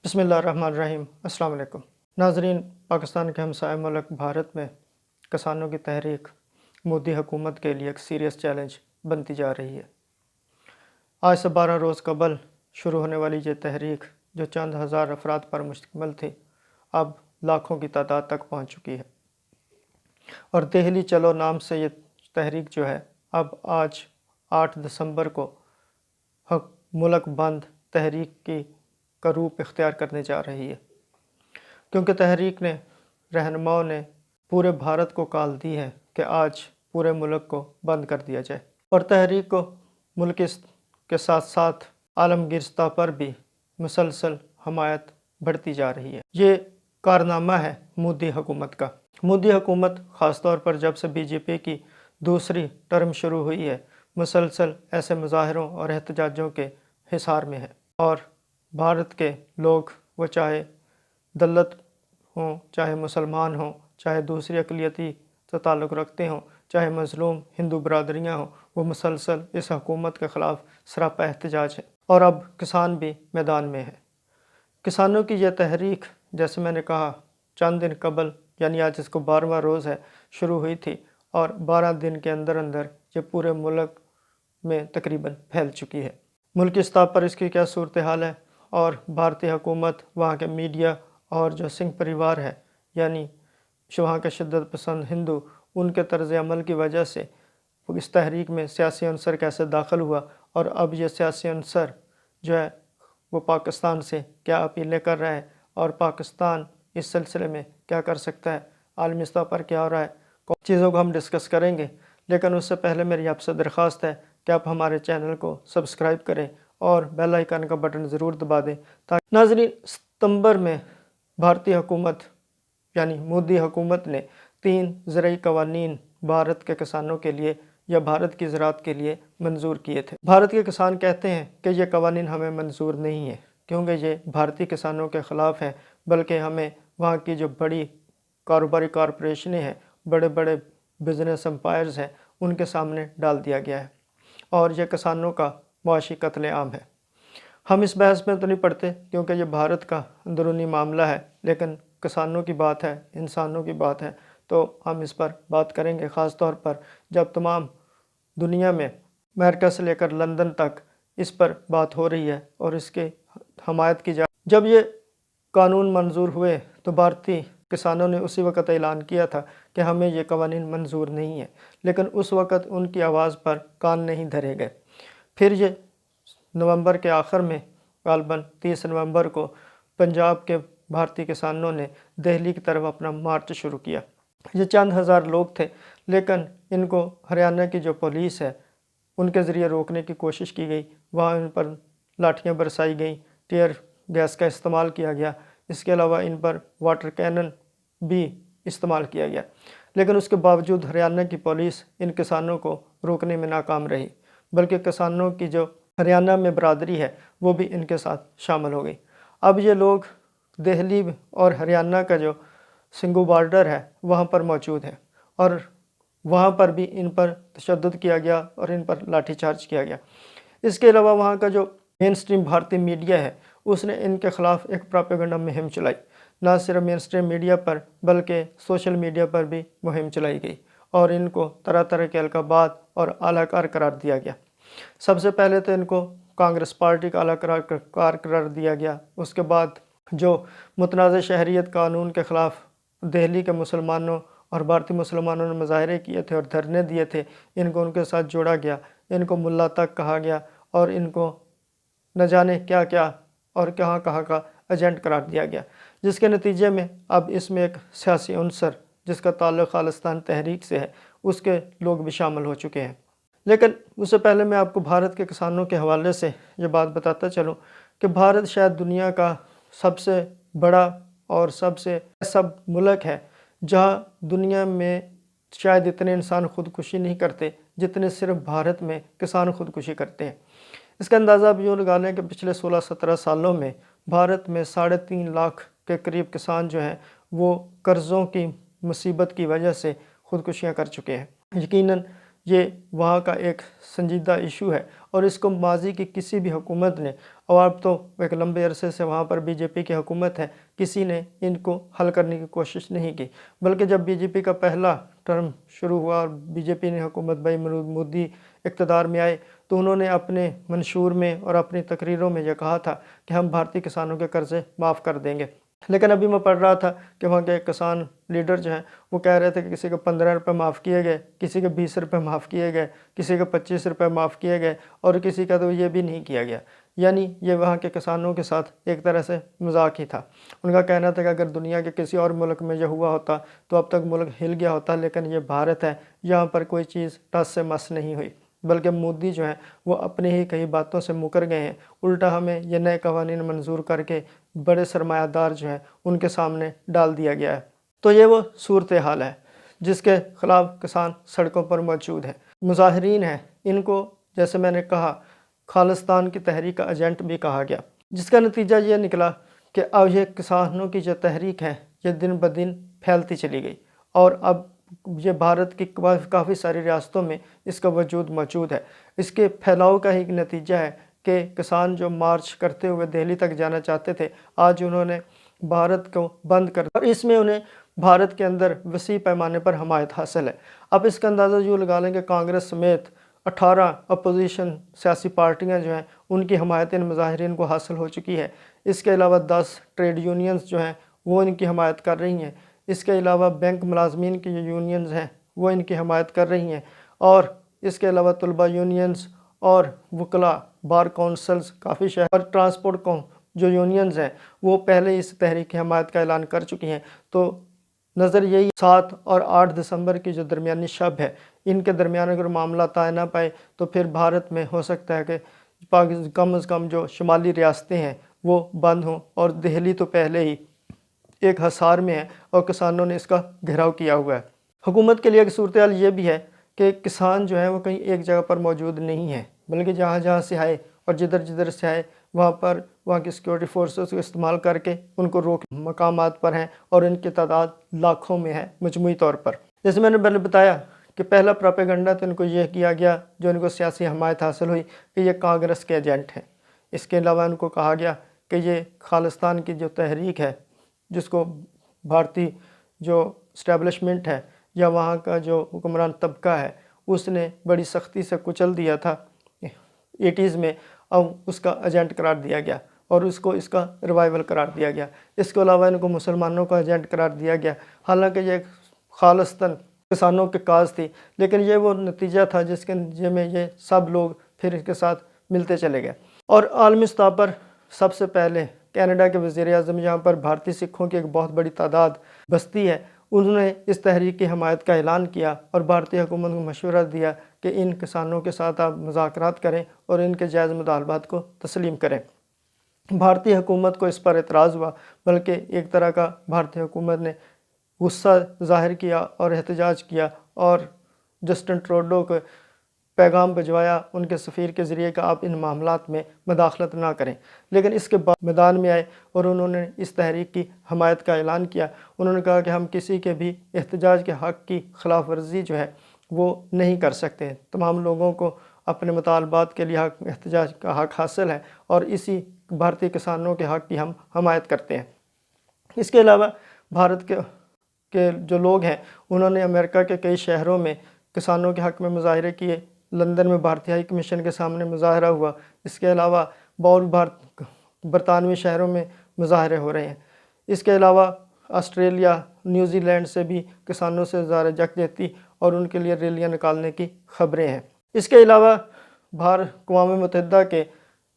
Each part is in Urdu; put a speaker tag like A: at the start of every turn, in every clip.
A: بسم اللہ الرحمن الرحیم۔ السلام علیکم ناظرین، پاکستان کے ہمسائے ملک بھارت میں کسانوں کی تحریک مودی حکومت کے لیے ایک سیریس چیلنج بنتی جا رہی ہے۔ آج سے 12 روز قبل شروع ہونے والی یہ تحریک جو چند ہزار افراد پر مشتمل تھی، اب لاکھوں کی تعداد تک پہنچ چکی ہے، اور دہلی چلو نام سے یہ تحریک جو ہے اب آج 8 دسمبر کو ملک بند تحریک کا روپ اختیار کرنے جا رہی ہے، کیونکہ تحریک نے رہنماؤں نے پورے بھارت کو کال دی ہے کہ آج پورے ملک کو بند کر دیا جائے، اور تحریک کو ملک کے ساتھ ساتھ عالمگیر سطح پر بھی مسلسل حمایت بڑھتی جا رہی ہے۔ یہ کارنامہ ہے مودی حکومت کا۔ مودی حکومت خاص طور پر جب سے بی جے پی کی دوسری ٹرم شروع ہوئی ہے، مسلسل ایسے مظاہروں اور احتجاجوں کے حصار میں ہے، اور بھارت کے لوگ، وہ چاہے دلت ہوں، چاہے مسلمان ہوں، چاہے دوسری اقلیتی سے تعلق رکھتے ہوں، چاہے مظلوم ہندو برادریاں ہوں، وہ مسلسل اس حکومت کے خلاف سراپا احتجاج ہے، اور اب کسان بھی میدان میں ہے۔ کسانوں کی یہ تحریک، جیسے میں نے کہا، چند دن قبل یعنی آج اس کو 12واں روز ہے، شروع ہوئی تھی، اور 12 دن کے اندر اندر یہ پورے ملک میں تقریباً پھیل چکی ہے۔ ملکی سطح پر اس کی کیا صورتحال ہے، اور بھارتی حکومت، وہاں کے میڈیا، اور جو سنگھ پریوار ہے یعنی وہاں کے شدت پسند ہندو، ان کے طرز عمل کی وجہ سے اس تحریک میں سیاسی عنصر کیسے داخل ہوا، اور اب یہ سیاسی عنصر جو ہے وہ پاکستان سے کیا اپیلیں کر رہا ہے، اور پاکستان اس سلسلے میں کیا کر سکتا ہے، عالمی سطح پر کیا ہو رہا ہے، چیزوں کو ہم ڈسکس کریں گے۔ لیکن اس سے پہلے میری آپ سے درخواست ہے کہ آپ ہمارے چینل کو سبسکرائب کریں اور بیل آئیکن کا بٹن ضرور دبا دیں تاکہ ناظرین، ستمبر میں بھارتی حکومت یعنی مودی حکومت نے 3 زرعی قوانین بھارت کے کسانوں کے لیے یا بھارت کی زراعت کے لیے منظور کیے تھے۔ بھارت کے کسان کہتے ہیں کہ یہ قوانین ہمیں منظور نہیں ہیں، کیونکہ یہ بھارتی کسانوں کے خلاف ہیں، بلکہ ہمیں وہاں کی جو بڑی کاروباری کارپوریشنیں ہیں، بڑے بڑے بزنس امپائرز ہیں، ان کے سامنے ڈال دیا گیا ہے، اور یہ کسانوں کا معاشی قتل عام ہے۔ ہم اس بحث میں تو نہیں پڑتے کیونکہ یہ بھارت کا اندرونی معاملہ ہے، لیکن کسانوں کی بات ہے، انسانوں کی بات ہے، تو ہم اس پر بات کریں گے، خاص طور پر جب تمام دنیا میں امریکہ سے لے کر لندن تک اس پر بات ہو رہی ہے اور اس کے حمایت کی جائے۔ جب یہ قانون منظور ہوئے تو بھارتی کسانوں نے اسی وقت اعلان کیا تھا کہ ہمیں یہ قوانین منظور نہیں ہیں، لیکن اس وقت ان کی آواز پر کان نہیں دھرے گئے۔ پھر یہ نومبر کے آخر میں غالباً 30 نومبر کو پنجاب کے بھارتی کسانوں نے دہلی کی طرف اپنا مارچ شروع کیا۔ یہ چند ہزار لوگ تھے، لیکن ان کو ہریانہ کی جو پولیس ہے ان کے ذریعے روکنے کی کوشش کی گئی، وہاں ان پر لاٹھیاں برسائی گئیں، ٹیئر گیس کا استعمال کیا گیا، اس کے علاوہ ان پر واٹر کینن بھی استعمال کیا گیا، لیکن اس کے باوجود ہریانہ کی پولیس ان کسانوں کو روکنے میں ناکام رہی، بلکہ کسانوں کی جو ہریانہ میں برادری ہے وہ بھی ان کے ساتھ شامل ہو گئی۔ اب یہ لوگ دہلی اور ہریانہ کا جو سنگھو بارڈر ہے وہاں پر موجود ہیں، اور وہاں پر بھی ان پر تشدد کیا گیا اور ان پر لاٹھی چارج کیا گیا۔ اس کے علاوہ وہاں کا جو مین سٹریم بھارتی میڈیا ہے اس نے ان کے خلاف ایک پراپیگنڈا مہم چلائی، نہ صرف مین سٹریم میڈیا پر بلکہ سوشل میڈیا پر بھی مہم چلائی گئی، اور ان کو طرح طرح کے القابات اور اعلیٰ کار قرار دیا گیا۔ سب سے پہلے تو ان کو کانگریس پارٹی کا اعلیٰ کار قرار دیا گیا، اس کے بعد جو متنازع شہریت قانون کے خلاف دہلی کے مسلمانوں اور بھارتی مسلمانوں نے مظاہرے کیے تھے اور دھرنے دیے تھے، ان کو ان کے ساتھ جوڑا گیا، ان کو ملا تک کہا گیا، اور ان کو نہ جانے کیا کیا اور کہاں کہاں کا ایجنٹ قرار دیا گیا، جس کے نتیجے میں اب اس میں ایک سیاسی عنصر جس کا تعلق خالصتان تحریک سے ہے، اس کے لوگ بھی شامل ہو چکے ہیں۔ لیکن اس سے پہلے میں آپ کو بھارت کے کسانوں کے حوالے سے یہ بات بتاتا چلوں کہ بھارت شاید دنیا کا سب سے بڑا اور سب سے ایسا ملک ہے جہاں دنیا میں شاید اتنے انسان خودکشی نہیں کرتے جتنے صرف بھارت میں کسان خودکشی کرتے ہیں۔ اس کا اندازہ اب یوں لگا لیں کہ پچھلے 16-17 سالوں میں بھارت میں 3.5 لاکھ کے قریب کسان جو ہیں وہ قرضوں کی مصیبت کی وجہ سے خودکشیاں کر چکے ہیں۔ یقیناً یہ وہاں کا ایک سنجیدہ ایشو ہے اور اس کو ماضی کی کسی بھی حکومت نے، اور اب تو ایک لمبے عرصے سے وہاں پر بی جے پی کی حکومت ہے، کسی نے ان کو حل کرنے کی کوشش نہیں کی۔ بلکہ جب بی جے پی کا پہلا ٹرم شروع ہوا اور بی جے پی نے حکومت بھائی مودی اقتدار میں آئے تو انہوں نے اپنے منشور میں اور اپنی تقریروں میں یہ کہا تھا کہ ہم بھارتی کسانوں کے قرضے معاف کر دیں گے۔ لیکن ابھی میں پڑھ رہا تھا کہ وہاں کے کسان لیڈر جو ہیں وہ کہہ رہے تھے کہ کسی کے 15 روپے معاف کیے گئے، کسی کے 20 روپے معاف کیے گئے، کسی کے 25 روپے معاف کیے گئے اور کسی کا تو یہ بھی نہیں کیا گیا۔ یعنی یہ وہاں کے کسانوں کے ساتھ ایک طرح سے مذاق ہی تھا۔ ان کا کہنا تھا کہ اگر دنیا کے کسی اور ملک میں یہ ہوا ہوتا تو اب تک ملک ہل گیا ہوتا، لیکن یہ بھارت ہے، یہاں پر کوئی چیز ٹس سے مس نہیں ہوئی۔ بلکہ مودی جو ہیں وہ اپنے ہی کئی باتوں سے مکر گئے ہیں، الٹا ہمیں یہ نئے قوانین منظور کر کے بڑے سرمایہ دار جو ہیں ان کے سامنے ڈال دیا گیا ہے۔ تو یہ وہ صورتحال ہے جس کے خلاف کسان سڑکوں پر موجود ہیں، مظاہرین ہیں۔ ان کو جیسے میں نے کہا خالصتان کی تحریک کا ایجنٹ بھی کہا گیا، جس کا نتیجہ یہ نکلا کہ اب یہ کسانوں کی جو تحریک ہے یہ دن بدن پھیلتی چلی گئی اور اب یہ بھارت کی کافی ساری ریاستوں میں اس کا وجود موجود ہے۔ اس کے پھیلاؤ کا ہی نتیجہ ہے کہ کسان جو مارچ کرتے ہوئے دہلی تک جانا چاہتے تھے، آج انہوں نے بھارت کو بند کر دیا اور اس میں انہیں بھارت کے اندر وسیع پیمانے پر حمایت حاصل ہے۔ اب اس کا اندازہ یوں لگا لیں کہ کانگریس سمیت 18 اپوزیشن سیاسی پارٹیاں جو ہیں ان کی حمایت ان مظاہرین کو حاصل ہو چکی ہے۔ اس کے علاوہ 10 ٹریڈ یونینز جو ہیں وہ ان کی حمایت کر رہی ہیں۔ اس کے علاوہ بینک ملازمین کی جو یونینز ہیں وہ ان کی حمایت کر رہی ہیں، اور اس کے علاوہ طلبہ یونینز اور وکلاء بار کونسلز کافی شہر اور ٹرانسپورٹ کو جو یونینز ہیں وہ پہلے اس تحریک کی حمایت کا اعلان کر چکی ہیں۔ تو نظر یہی 7 اور 8 دسمبر کی جو درمیانی شب ہے، ان کے درمیان اگر معاملہ طے نہ پائے تو پھر بھارت میں ہو سکتا ہے کہ کم از کم جو شمالی ریاستیں ہیں وہ بند ہوں، اور دہلی تو پہلے ہی ایک حصار میں ہے اور کسانوں نے اس کا گھیراؤ کیا ہوا ہے۔ حکومت کے لیے ایک صورتحال یہ بھی ہے کہ کسان جو ہیں وہ کہیں ایک جگہ پر موجود نہیں ہیں، بلکہ جہاں جہاں سے آئے اور جدھر جدھر سے آئے وہاں کی سیکورٹی فورسز کو استعمال کر کے ان کو روک مقامات پر ہیں، اور ان کی تعداد لاکھوں میں ہے مجموعی طور پر۔ جیسے میں نے پہلے بتایا کہ پہلا پروپیگنڈا تو ان کو یہ کیا گیا جو ان کو سیاسی حمایت حاصل ہوئی کہ یہ کانگریس کے ایجنٹ ہیں۔ اس کے علاوہ ان کو کہا گیا کہ یہ خالصتان کی جو تحریک ہے، جس کو بھارتی جو اسٹیبلشمنٹ ہے یا وہاں کا جو حکمران طبقہ ہے اس نے بڑی سختی سے کچل دیا تھا 80s میں، اب اس کا ایجنٹ قرار دیا گیا اور اس کا ریوائول قرار دیا گیا۔ اس کے علاوہ ان کو مسلمانوں کا ایجنٹ قرار دیا گیا، حالانکہ یہ خالصتاً کسانوں کی کاز تھی، لیکن یہ وہ نتیجہ تھا جس کے نتیجے میں یہ سب لوگ پھر اس کے ساتھ ملتے چلے گئے۔ اور عالمی سطح پر سب سے پہلے کینیڈا کے وزیر اعظم، جہاں پر بھارتی سکھوں کی ایک بہت بڑی تعداد بستی ہے، انہوں نے اس تحریک کی حمایت کا اعلان کیا اور بھارتی حکومت کو مشورہ دیا کہ ان کسانوں کے ساتھ آپ مذاکرات کریں اور ان کے جائز مطالبات کو تسلیم کریں۔ بھارتی حکومت کو اس پر اعتراض ہوا، بلکہ ایک طرح کا بھارتی حکومت نے غصہ ظاہر کیا اور احتجاج کیا اور جسٹن ٹروڈو کو پیغام بھجوایا ان کے سفیر کے ذریعے کہ آپ ان معاملات میں مداخلت نہ کریں۔ لیکن اس کے بعد میدان میں آئے اور انہوں نے اس تحریک کی حمایت کا اعلان کیا۔ انہوں نے کہا کہ ہم کسی کے بھی احتجاج کے حق کی خلاف ورزی جو ہے وہ نہیں کر سکتے، تمام لوگوں کو اپنے مطالبات کے لیے احتجاج کا حق حاصل ہے اور اسی بھارتی کسانوں کے حق کی ہم حمایت کرتے ہیں۔ اس کے علاوہ بھارت کے جو لوگ ہیں انہوں نے امریکہ کے کئی شہروں میں کسانوں کے حق میں مظاہرے کیے۔ لندن میں بھارتی ہائی کمیشن کے سامنے مظاہرہ ہوا۔ اس کے علاوہ برطانوی شہروں میں مظاہرے ہو رہے ہیں۔ اس کے علاوہ آسٹریلیا، نیوزی لینڈ سے بھی کسانوں سے اظہار یکجہتی اور ان کے لیے ریلیاں نکالنے کی خبریں ہیں۔ اس کے علاوہ اقوام متحدہ کے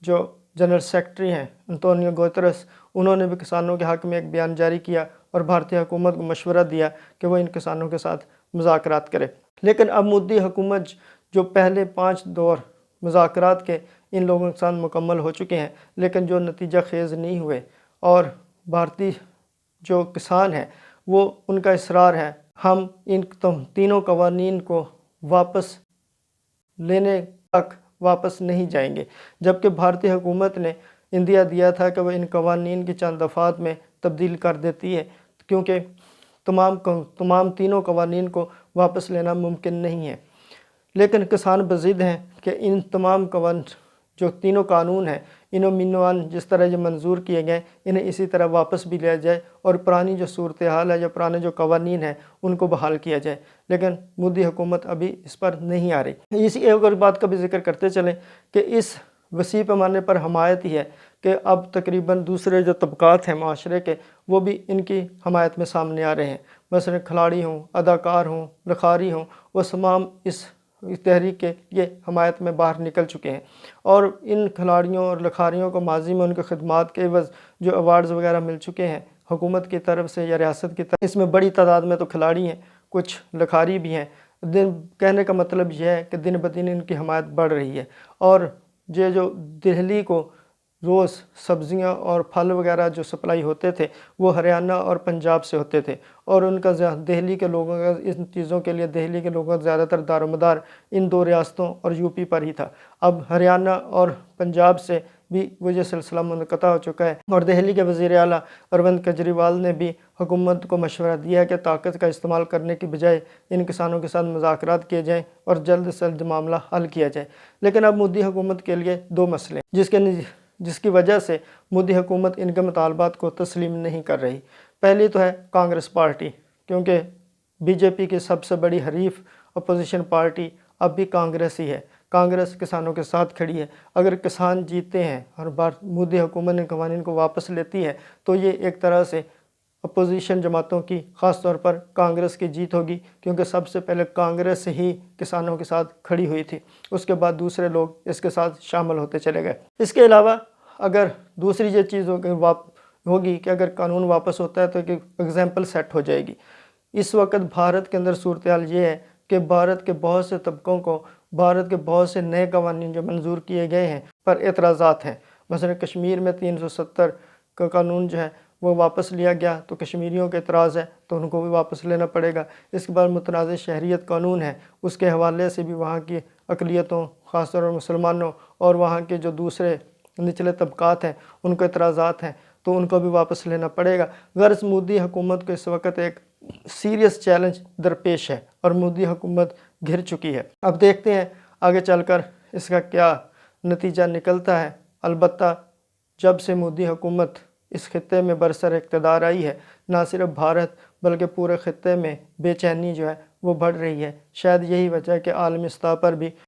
A: جو جنرل سیکرٹری ہیں انطونیو گوترس، انہوں نے بھی کسانوں کے حق میں ایک بیان جاری کیا اور بھارتی حکومت کو مشورہ دیا کہ وہ ان کسانوں کے ساتھ مذاکرات کرے۔ لیکن اب مودی حکومت جو پہلے 5 دور مذاکرات کے ان لوگوں کے ساتھ مکمل ہو چکے ہیں، لیکن جو نتیجہ خیز نہیں ہوئے، اور بھارتی جو کسان ہیں وہ ان کا اصرار ہے ہم ان تینوں قوانین کو واپس لینے تک واپس نہیں جائیں گے، جبکہ بھارتی حکومت نے اندیا دیا تھا کہ وہ ان قوانین کی چند دفعات میں تبدیل کر دیتی ہے، کیونکہ تمام تینوں قوانین کو واپس لینا ممکن نہیں ہے۔ لیکن کسان بضد ہیں کہ ان تمام جو تینوں قانون ہیں انہوں مینوان جس طرح یہ منظور کیے گئے انہیں اسی طرح واپس بھی لیا جائے اور پرانی جو صورتحال ہے یا پرانے جو قوانین ہیں ان کو بحال کیا جائے، لیکن مودی حکومت ابھی اس پر نہیں آ رہی۔ اسی ایک اور بات کا بھی ذکر کرتے چلیں کہ اس وسیع پیمانے پر حمایت ہی ہے کہ اب تقریباً دوسرے جو طبقات ہیں معاشرے کے وہ بھی ان کی حمایت میں سامنے آ رہے ہیں، مثلا کھلاڑی ہوں، اداکار ہوں، لکھاری ہوں، وہ تمام اس تحریک کے یہ حمایت میں باہر نکل چکے ہیں، اور ان کھلاڑیوں اور لکھاریوں کو ماضی میں ان کے خدمات کے عوض جو ایوارڈز وغیرہ مل چکے ہیں حکومت کی طرف سے یا ریاست کی طرف، اس میں بڑی تعداد میں تو کھلاڑی ہیں، کچھ لکھاری بھی ہیں۔ کہنے کا مطلب یہ ہے کہ دن بدن ان کی حمایت بڑھ رہی ہے، اور یہ جو دہلی کو روز سبزیاں اور پھل وغیرہ جو سپلائی ہوتے تھے وہ ہریانہ اور پنجاب سے ہوتے تھے، اور ان کا دہلی کے لوگوں کا ان چیزوں کے لیے دہلی کے لوگوں کا زیادہ تر دار و مدار ان دو ریاستوں اور یو پی پر ہی تھا۔ اب ہریانہ اور پنجاب سے بھی وہ یہ سلسلہ منقطع ہو چکا ہے، اور دہلی کے وزیر اعلیٰ اروند کیجریوال نے بھی حکومت کو مشورہ دیا ہے کہ طاقت کا استعمال کرنے کی بجائے ان کسانوں کے ساتھ مذاکرات کیے جائیں اور جلد سے جلد معاملہ حل کیا جائے۔ لیکن اب مودی حکومت کے لیے دو مسئلے جس کی وجہ سے مودی حکومت ان کے مطالبات کو تسلیم نہیں کر رہی۔ پہلی تو ہے کانگریس پارٹی، کیونکہ بی جے پی کی سب سے بڑی حریف اپوزیشن پارٹی اب بھی کانگریس ہی ہے۔ کانگریس کسانوں کے ساتھ کھڑی ہے۔ اگر کسان جیتے ہیں اور مودی حکومت ان قوانین کو واپس لیتی ہے تو یہ ایک طرح سے اپوزیشن جماعتوں کی، خاص طور پر کانگریس کی جیت ہوگی، کیونکہ سب سے پہلے کانگریس ہی کسانوں کے ساتھ کھڑی ہوئی تھی، اس کے بعد دوسرے لوگ اس کے ساتھ شامل ہوتے چلے گئے۔ اس کے علاوہ اگر دوسری یہ چیز ہوگی کہ اگر قانون واپس ہوتا ہے تو ایک ایگزامپل سیٹ ہو جائے گی۔ اس وقت بھارت کے اندر صورتحال یہ ہے کہ بھارت کے بہت سے طبقوں کو بھارت کے بہت سے نئے قوانین جو منظور کیے گئے ہیں پر اعتراضات ہیں۔ مثلا کشمیر میں 370 کا قانون جو ہے وہ واپس لیا گیا تو کشمیریوں کے اعتراض ہے تو ان کو بھی واپس لینا پڑے گا۔ اس کے بعد متنازع شہریت قانون ہے، اس کے حوالے سے بھی وہاں کی اقلیتوں، خاص طور پر مسلمانوں اور وہاں کے جو دوسرے نچلے طبقات ہیں ان کو اعتراضات ہیں تو ان کو بھی واپس لینا پڑے گا۔ غرض مودی حکومت کو اس وقت ایک سیریس چیلنج درپیش ہے اور مودی حکومت گھر چکی ہے۔ اب دیکھتے ہیں آگے چل کر اس کا کیا نتیجہ نکلتا ہے۔ البتہ جب سے مودی حکومت اس خطے میں برسر اقتدار آئی ہے، نہ صرف بھارت بلکہ پورے خطے میں بے چینی جو ہے وہ بڑھ رہی ہے۔ شاید یہی وجہ ہے کہ عالمی سطح پر بھی